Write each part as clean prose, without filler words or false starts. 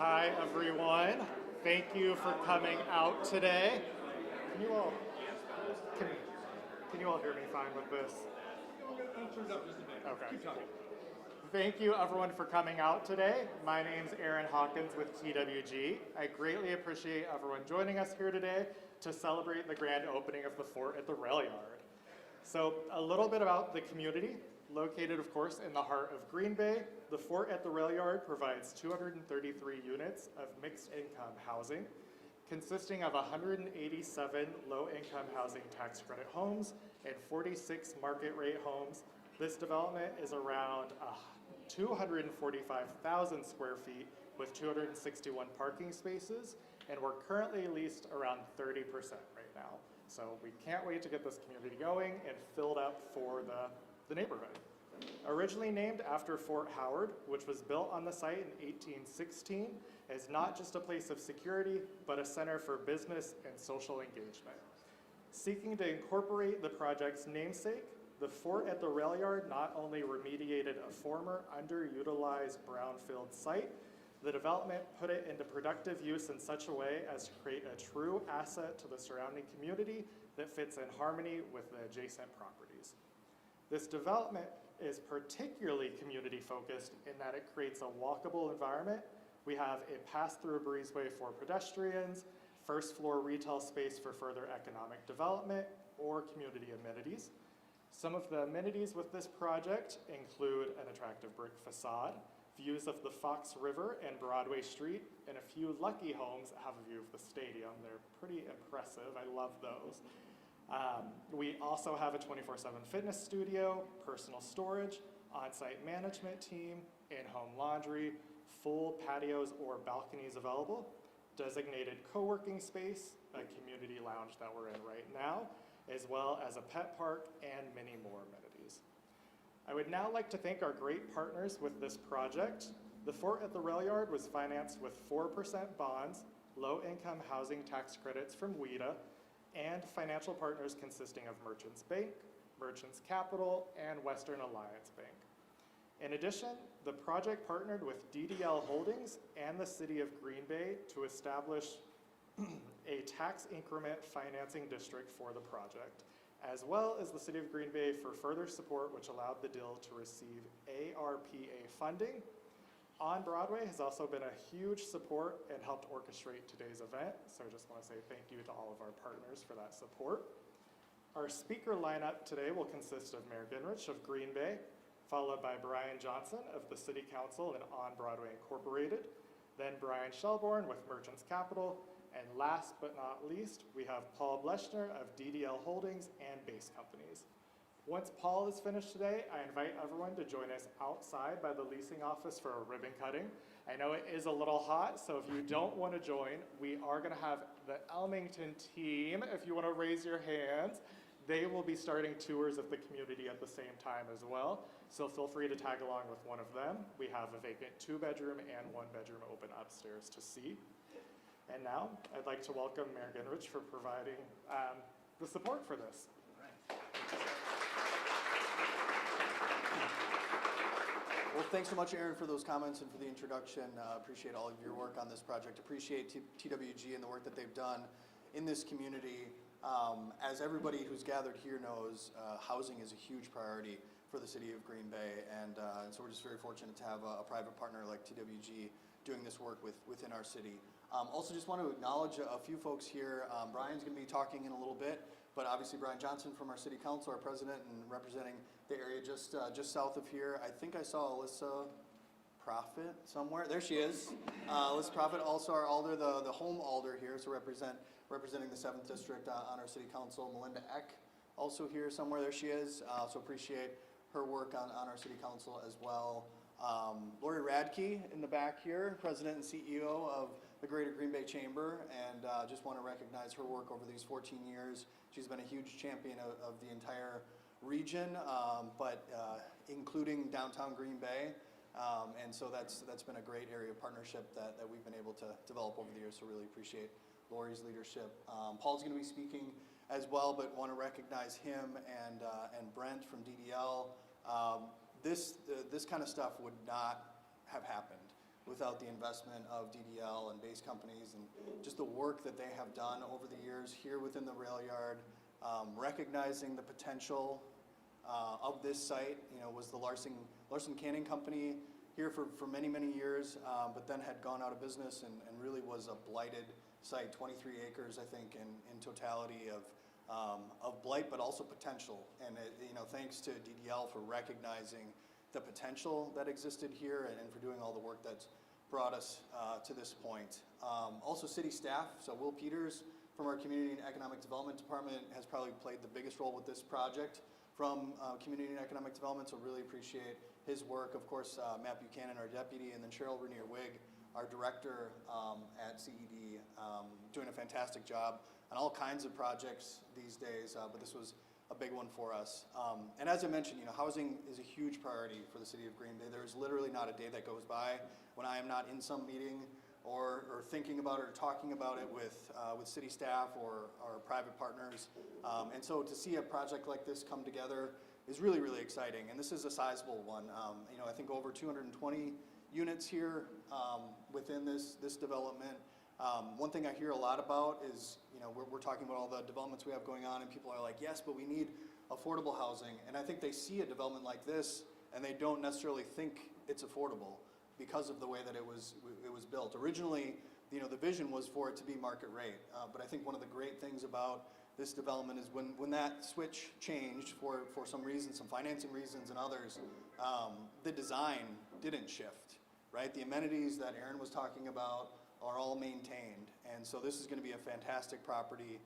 Hi, everyone. Thank you for coming out today. Can you all, can, can you all hear me fine with this? Okay. Thank you, everyone, for coming out today. My name's Aaron Hawkins with TWG. I greatly appreciate everyone joining us here today to celebrate the grand opening of the fort at the rail yard. So a little bit about the community. Located, of course, in the heart of Green Bay, the fort at the rail yard provides 233 units of mixed-income housing, consisting of 187 low-income housing tax credit homes and 46 market-rate homes. This development is around 245,000 square feet with 261 parking spaces, and we're currently leased around 30% right now. So we can't wait to get this community going and filled up for the neighborhood. Originally named after Fort Howard, which was built on the site in 1816, is not just a place of security, but a center for business and social engagement. Seeking to incorporate the project's namesake, the fort at the rail yard not only remediated a former underutilized brownfield site, the development put it into productive use in such a way as to create a true asset to the surrounding community that fits in harmony with the adjacent properties. This development is particularly community focused in that it creates a walkable environment. We have a pass-through breezeway for pedestrians, first floor retail space for further economic development, or community amenities. Some of the amenities with this project include an attractive brick facade, views of the Fox River and Broadway Street, and a few lucky homes that have a view of the stadium. They're pretty impressive. I love those. We also have a 24/7 fitness studio, personal storage, on-site management team, in-home laundry, full patios or balconies available, designated co-working space, a community lounge that we're in right now, as well as a pet park and many more amenities. I would now like to thank our great partners with this project. The fort at the rail yard was financed with 4% bonds, low-income housing tax credits from WHEDA, and financial partners consisting of Merchants Bank, Merchants Capital, and Western Alliance Bank. In addition, the project partnered with DDL Holdings and the City of Green Bay to establish a tax increment financing district for the project, as well as the City of Green Bay for further support, which allowed the deal to receive ARPA funding. On Broadway has also been a huge support and helped orchestrate today's event, so I just want to say thank you to all of our partners for that support. Our speaker lineup today will consist of Mayor Gingrich of Green Bay, followed by Brian Johnson of the City Council and On Broadway Incorporated, then Brian Shelbourne with Merchants Capital, and last but not least, we have Paul Bleschner of DDL Holdings and Base Companies. Once Paul is finished today, I invite everyone to join us outside by the leasing office for a ribbon cutting. I know it is a little hot, so if you don't want to join, we are going to have the Elmington team, if you want to raise your hands. They will be starting tours of the community at the same time as well, so feel free to tag along with one of them. We have a vacant 2-bedroom and 1-bedroom open upstairs to see. And now, I'd like to welcome Mayor Gingrich for providing the support for this. Well, thanks so much, Aaron, for those comments and for the introduction. Appreciate all of your work on this project. Appreciate TWG and the work that they've done in this community. As everybody who's gathered here knows, housing is a huge priority for the city of Green Bay, and so we're just very fortunate to have a private partner like TWG doing this work within our city. Also just want to acknowledge a few folks here. Brian's going to be talking in a little bit, but obviously Brian Johnson from our city council, our president, and representing the area just south of here. I think I saw Alyssa Prophet somewhere. There she is. Alyssa Prophet, also our alder, the home alder here, so representing the 7th District on our city council. Melinda Eck, also here somewhere. There she is. So appreciate her work on our city council as well. Lori Radke in the back here, president and CEO of the Greater Green Bay Chamber, and just want to recognize her work over these 14 years. She's been a huge champion of the entire region, but including downtown Green Bay, and so that's been a great area of partnership that we've been able to develop over the years, so really appreciate Lori's leadership. Paul's going to be speaking as well, but want to recognize him and Brent from DDL. This kind of stuff would not have happened without the investment of DDL and base companies and just the work that they have done over the years here within the rail yard, recognizing the potential of this site. Was the Larson Canning Company here for many, many years, but then had gone out of business and really was a blighted site, 23 acres, I think, in totality of blight, but also potential. And thanks to DDL for recognizing the potential that existed here and for doing all the work that's brought us to this point. Also city staff, so Will Peters from our Community and Economic Development Department has probably played the biggest role with this project from Community and Economic Development, so really appreciate his work. Of course, Matt Buchanan, our deputy, and then Cheryl Renier-Wigg, our director at CED, doing a fantastic job on all kinds of projects these days, but this was a big one for us. And as I mentioned, housing is a huge priority for the city of Green Bay. There's literally not a day that goes by when I am not in some meeting or thinking about it or talking about it with city staff or private partners. And so to see a project like this come together is really, really exciting. And this is a sizable one. I think over 220 units here within this development. One thing I hear a lot about is, we're talking about all the developments we have going on, and people are like, yes, but we need affordable housing. And I think they see a development like this, and they don't necessarily think it's affordable because of the way that it was built. Originally, the vision was for it to be market rate. But I think one of the great things about this development is when that switch changed for some reasons, some financing reasons and others, the design didn't shift, right? The amenities that Aaron was talking about are all maintained. And so this is going to be a fantastic property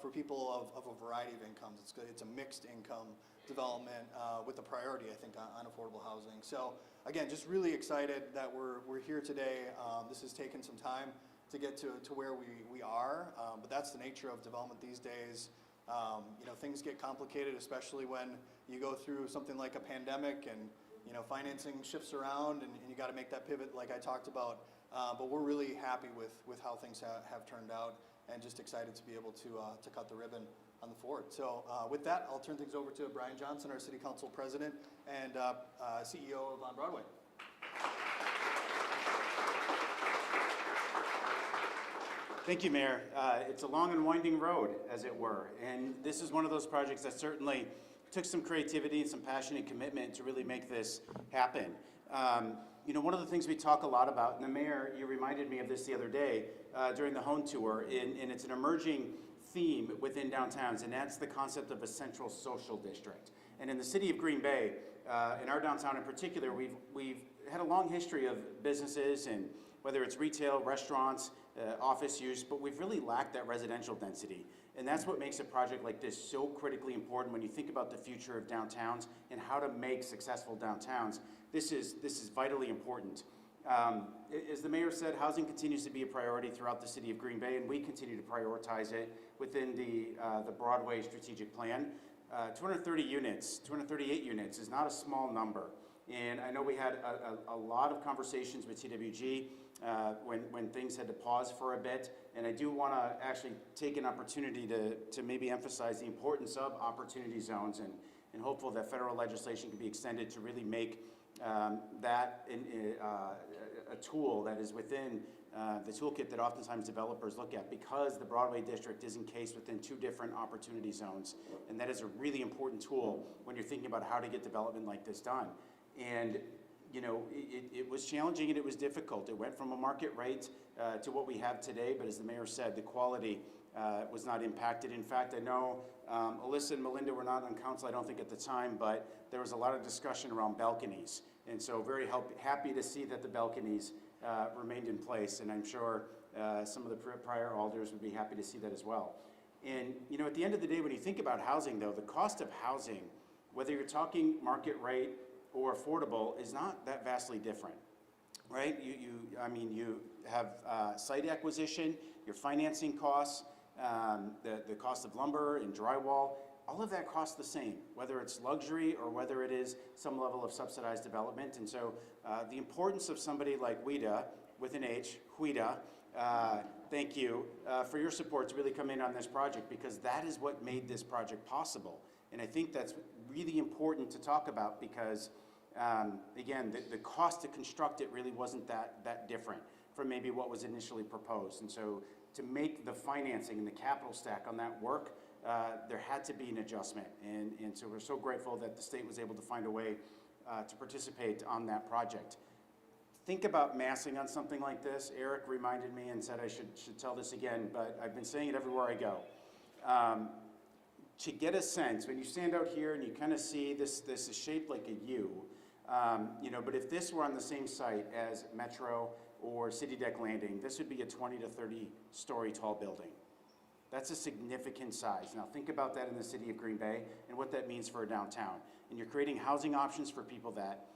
for people of a variety of incomes. It's a mixed income development with a priority, I think, on affordable housing. So again, just really excited that we're here today. This has taken some time to get to where we are, but that's the nature of development these days. Things get complicated, especially when you go through something like a pandemic and financing shifts around and you got to make that pivot like I talked about. But we're really happy with how things have turned out and just excited to be able to cut the ribbon on the Ford. So with that, I'll turn things over to Brian Johnson, our City Council President and CEO of On Broadway. Thank you, Mayor. It's a long and winding road, as it were, and this is one of those projects that certainly took some creativity and some passion and commitment to really make this happen. One of the things we talk a lot about, and the Mayor, you reminded me of this the other day during the home tour, and it's an emerging theme within downtowns, and that's the concept of a central social district. And in the city of Green Bay, in our downtown in particular, we've had a long history of businesses, and whether it's retail, restaurants, office use, but we've really lacked that residential density. And that's what makes a project like this so critically important when you think about the future of downtowns and how to make successful downtowns. This is vitally important. As the Mayor said, housing continues to be a priority throughout the city of Green Bay, and we continue to prioritize it within the Broadway strategic plan. 238 units is not a small number. And I know we had a lot of conversations with TWG when things had to pause for a bit. And I do want to actually take an opportunity to maybe emphasize the importance of opportunity zones and hopeful that federal legislation can be extended to really make that a tool that is within the toolkit that oftentimes developers look at, because the Broadway district is encased within 2 different opportunity zones. And that is a really important tool when you're thinking about how to get development like this done. And it was challenging and it was difficult. It went from a market rate to what we have today, but as the Mayor said, the quality was not impacted. In fact, I know Alyssa and Melinda were not on council, I don't think at the time, but there was a lot of discussion around balconies. And so very happy to see that the balconies remained in place, and I'm sure some of the prior alders would be happy to see that as well. And at the end of the day, when you think about housing though, the cost of housing, whether you're talking market rate or affordable, is not that vastly different, right? You have site acquisition, your financing costs, the cost of lumber and drywall, all of that costs the same, whether it's luxury or whether it is some level of subsidized development. And so the importance of somebody like WIDA, with an H, WIDA, thank you for your support to really come in on this project, because that is what made this project possible. And I think that's really important to talk about, because Again, the cost to construct it really wasn't that different from maybe what was initially proposed. And so to make the financing and the capital stack on that work, there had to be an adjustment. And so we're so grateful that the state was able to find a way to participate on that project. Think about massing on something like this. Eric reminded me and said I should tell this again, but I've been saying it everywhere I go. To get a sense, when you stand out here and you kind of see this is shaped like a U, you know, but if this were on the same site as Metro or City Deck Landing, this would be a 20 to 30 story tall building. That's a significant size. Now think about that in the city of Green Bay and what that means for a downtown. And you're creating housing options for people that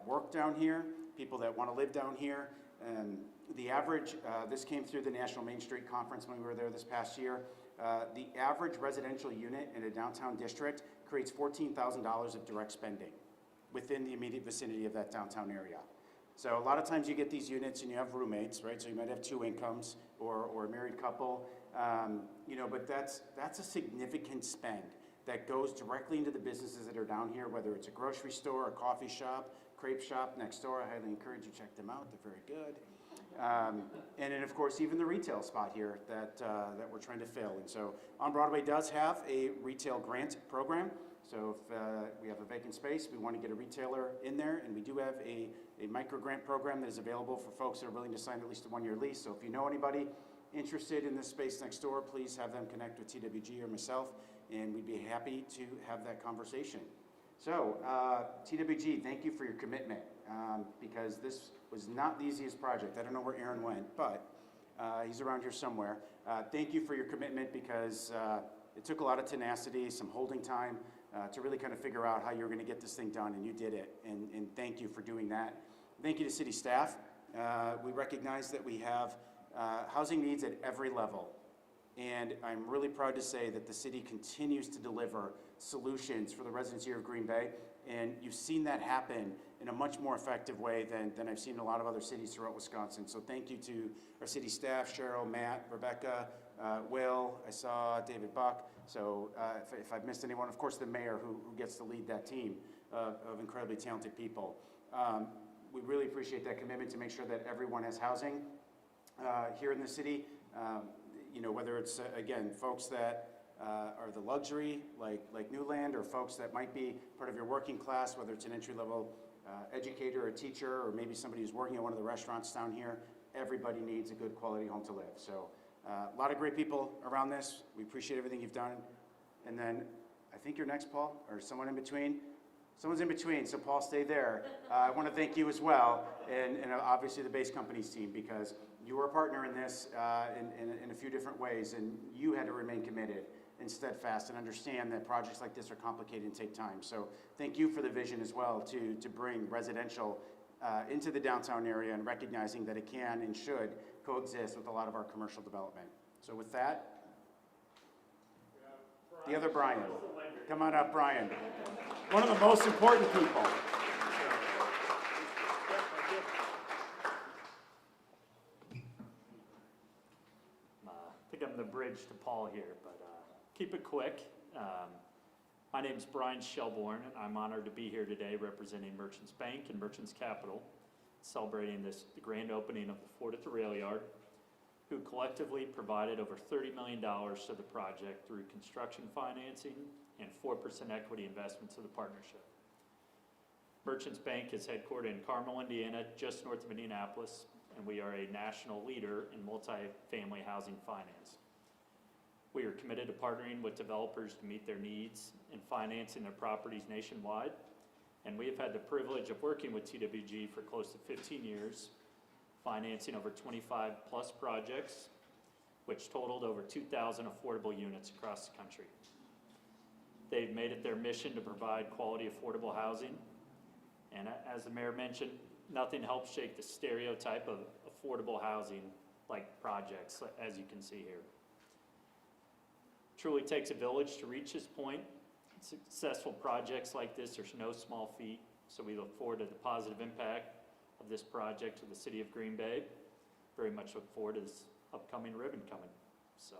work down here, people that want to live down here. The average, this came through the National Main Street Conference when we were there this past year. The average residential unit in a downtown district creates $14,000 of direct spending within the immediate vicinity of that downtown area. So a lot of times you get these units and you have roommates, right? So you might have two incomes or a married couple, you know, but that's a significant spend that goes directly into the businesses that are down here, whether it's a grocery store, a coffee shop, crepe shop next door. I highly encourage you to check them out. They're very good. And then, of course, even the retail spot here that we're trying to fill. And so On Broadway does have a retail grant program. So if we have a vacant space, we want to get a retailer in there, and we do have a micro grant program that is available for folks that are willing to sign at least a one-year lease. So if you know anybody interested in this space next door, please have them connect with TWG or myself, and we'd be happy to have that conversation. So TWG, thank you for your commitment, because this was not the easiest project. I don't know where Aaron went, but he's around here somewhere. Thank you for your commitment, because it took a lot of tenacity, some holding time, to really kind of figure out how you were going to get this thing done, and you did it, and thank you for doing that. Thank you to city staff. We recognize that we have housing needs at every level, and I'm really proud to say that the city continues to deliver solutions for the residents here of Green Bay, and you've seen that happen in a much more effective way than I've seen in a lot of other cities throughout Wisconsin. So thank you to our city staff, Cheryl, Matt, Rebecca, Will, I saw David Buck. So if I've missed anyone, of course the mayor who gets to lead that team of incredibly talented people. We really appreciate that commitment to make sure that everyone has housing here in the city. You know, whether it's, again, folks that are the luxury, like Newland, or folks that might be part of your working class, whether it's an entry-level educator or teacher, or maybe somebody who's working at one of the restaurants down here. Everybody needs a good quality home to live. So a lot of great people around this. We appreciate everything you've done. And then I think you're next, Paul, or someone in between. Someone's in between, so Paul, stay there. I want to thank you as well, and obviously the base companies team, because you were a partner in this in a few different ways, and you had to remain committed and steadfast and understand that projects like this are complicated and take time. So thank you for the vision as well to bring residential into the downtown area, and recognizing that it can and should coexist with a lot of our commercial development. So with that, the other Brian. Come on up, Brian. One of the most important people. I think I'm the bridge to Paul here, but keep it quick. My name's Brian Shelbourne, and I'm honored to be here today representing Merchants Bank and Merchants Capital, celebrating the grand opening of the Ford at the Rail Yard, who collectively provided over $30 million to the project through construction financing and 4% equity investments of the partnership. Merchants Bank is headquartered in Carmel, Indiana, just north of Indianapolis, and we are a national leader in multifamily housing finance. We are committed to partnering with developers to meet their needs and financing their properties nationwide, and we have had the privilege of working with TWG for close to 15 years, financing over 25 plus projects, which totaled over 2,000 affordable units across the country. They've made it their mission to provide quality, affordable housing. And as the mayor mentioned, nothing helps shake the stereotype of affordable housing like projects, as you can see here. Truly takes a village to reach this point. Successful projects like this are no small feat, so we look forward to the positive impact of this project to the city of Green Bay. Very much look forward to this upcoming ribbon coming. So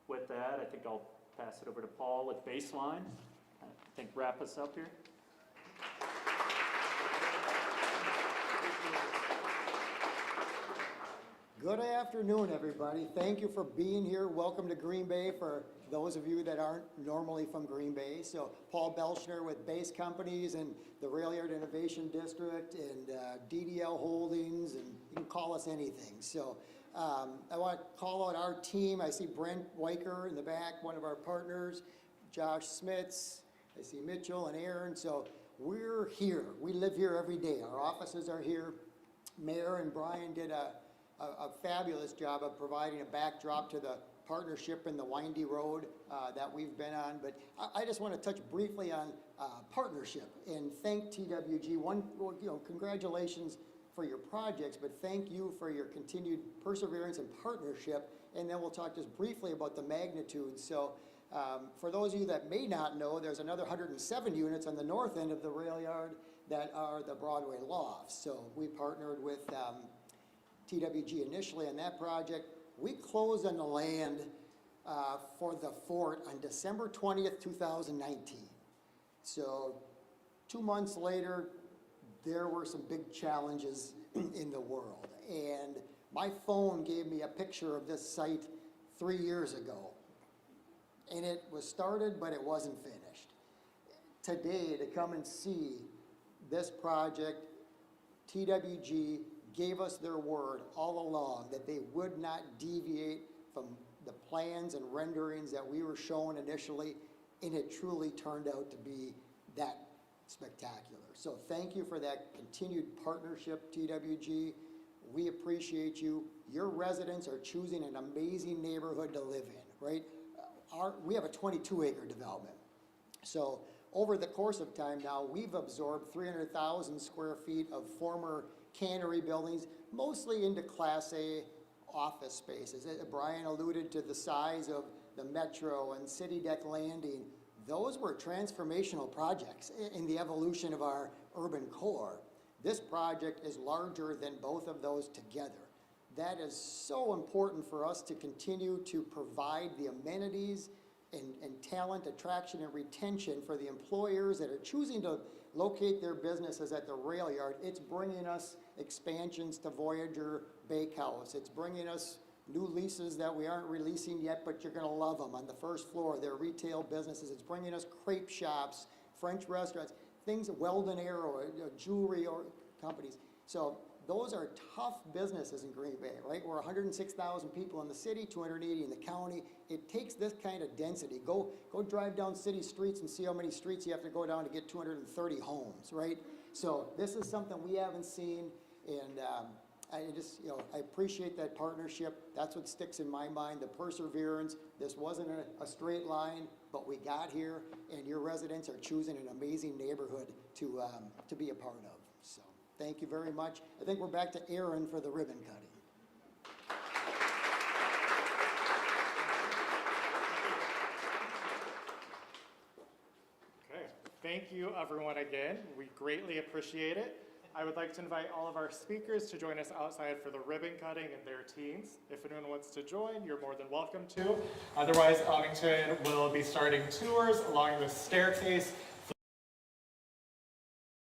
with that, I think I'll pass it over to Paul with baseline. I think wrap us up here. Good afternoon, everybody. Thank you for being here. Welcome to Green Bay for those of you that aren't normally from Green Bay. So Paul Belschner with Base Companies and the Rail Yard Innovation District and DDL Holdings, and you can call us anything. So I want to call out our team. I see Brent Weicker in the back, one of our partners, Josh Smits. I see Mitchell and Aaron. So we're here. We live here every day. Our offices are here. Mayor and Brian did a fabulous job of providing a backdrop to the partnership in the windy road that we've been on. But I just want to touch briefly on partnership and thank TWG. Congratulations for your projects, but thank you for your continued perseverance and partnership. And then we'll talk just briefly about the magnitude. So for those of you that may not know, there's another 107 units on the north end of the rail yard that are the Broadway lofts. So we partnered with TWG initially on that project. We closed on the land for the fort on December 20th, 2019. So 2 months later, there were some big challenges in the world. And my phone gave me a picture of this site 3 years ago. And it was started, but it wasn't finished. Today, to come and see this project, TWG gave us their word all along that they would not deviate from the plans and renderings that we were shown initially, and it truly turned out to be that spectacular. So thank you for that continued partnership, TWG. We appreciate you. Your residents are choosing an amazing neighborhood to live in, right? We have a 22-acre development. So over the course of time now, we've absorbed 300,000 square feet of former cannery buildings, mostly into Class A office spaces. Brian alluded to the size of the Metro and City Deck Landing. Those were transformational projects in the evolution of our urban core. This project is larger than both of those together. That is so important for us to continue to provide the amenities and talent attraction and retention for the employers that are choosing to locate their businesses at the rail yard. It's bringing us expansions to Voyager Bakehouse. It's bringing us new leases that we aren't releasing yet, but you're gonna love them on the first floor. They're retail businesses. It's bringing us crepe shops, French restaurants, things, Weldon Arrow, jewelry or companies. So those are tough businesses in Green Bay, right? We're 106,000 people in the city, 280 in the county. It takes this kind of density. Go drive down city streets and see how many streets you have to go down to get 230 homes, right? So this is something we haven't seen, and I appreciate that partnership. That's what sticks in my mind, the perseverance. This wasn't a straight line, but we got here, and your residents are choosing an amazing neighborhood to be a part of. So thank you very much. I think we're back to Aaron for the ribbon cutting. Okay, thank you everyone again. We greatly appreciate it. I would like to invite all of our speakers to join us outside for the ribbon cutting and their teams. If anyone wants to join, you're more than welcome to. Otherwise, Audington will be starting tours along the staircase